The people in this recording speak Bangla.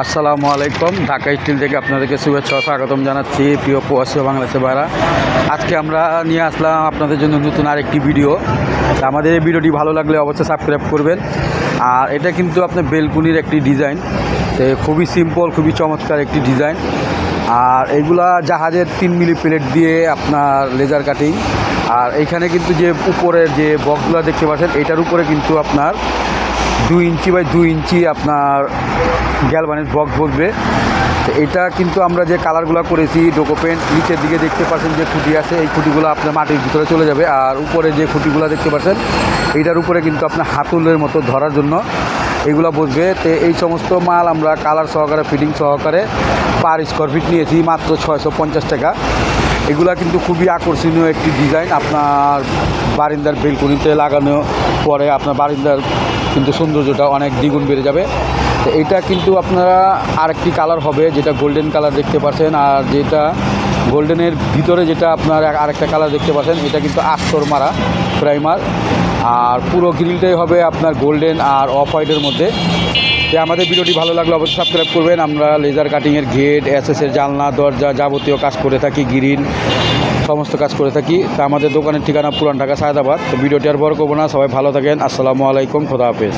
আসসালামু আলাইকুম। ঢাকা স্টিল থেকে আপনাদেরকে শুভেচ্ছা ও স্বাগতম জানাচ্ছি প্রিয় প্রবাসী বাংলাদেশের ভাইরা। আজকে আমরা নিয়ে আসলাম আপনাদের জন্য নতুন আরেকটি ভিডিও। আমাদের এই ভিডিওটি ভালো লাগলে অবশ্যই সাবস্ক্রাইব করবেন। আর এটা কিন্তু আপনার বেলকুনির একটি ডিজাইন, খুবই সিম্পল, খুবই চমৎকার একটি ডিজাইন। আর এগুলা জাহাজের 3 মিলি প্লেট দিয়ে আপনার লেজার কাটিং। আর এইখানে কিন্তু যে উপরের যে বক্সগুলো দেখতে পাচ্ছেন, এটার উপরে কিন্তু আপনার 2 ইঞ্চি বাই 2 ইঞ্চি আপনার গ্যালভানিক বক্স বসবে। তো এটা কিন্তু আমরা যে কালারগুলো করেছি ডোকো পেন্ট, নিচের দিকে দেখতে পাচ্ছেন যে খুঁটি আছে, এই খুঁটিগুলো আপনার মাটির ভিতরে চলে যাবে। আর উপরে যে খুঁটিগুলো দেখতে পাচ্ছেন, এইটার উপরে কিন্তু আপনার হাতুলের মতো ধরার জন্য এগুলো বসবে। তো এই সমস্ত মাল আমরা কালার সহকারে, ফিটিং সহকারে পার স্কোয়ার ফিট নিয়েছি মাত্র 650 টাকা। এগুলা কিন্তু খুবই আকর্ষণীয় একটি ডিজাইন। আপনার বারিন্দার বেলকনিতে লাগানো পরে আপনার বারিন্দার কিন্তু সৌন্দর্যটা অনেক দ্বিগুণ বেড়ে যাবে। তো এটা কিন্তু আপনারা আরেকটি কালার হবে, যেটা গোল্ডেন কালার দেখতে পাচ্ছেন। আর যেটা গোল্ডেনের ভিতরে যেটা আপনার আরেকটা কালার দেখতে পাচ্ছেন, এটা কিন্তু আস্তর মারা প্রাইমার। আর পুরো গ্রিলটাই হবে আপনার গোল্ডেন আর অফ হোয়াইটের মধ্যে। তো আমাদের ভিডিওটি ভালো লাগলে অবশ্যই সাবস্ক্রাইব করবেন। আমরা লেজার কাটিংয়ের গেট, এসএসের জানলা, দরজা, যাবতীয় কাজ করে থাকি, গ্রিল সমস্ত কাজ করে থাকি। তো আমাদের দোকানের ঠিকানা পুরান ঢাকা সায়দাবাদ। তো ভিডিওটি আর বড় করবো না, সবাই ভালো থাকেন। আসসালামু আলাইকুম, খোদা হাফেজ।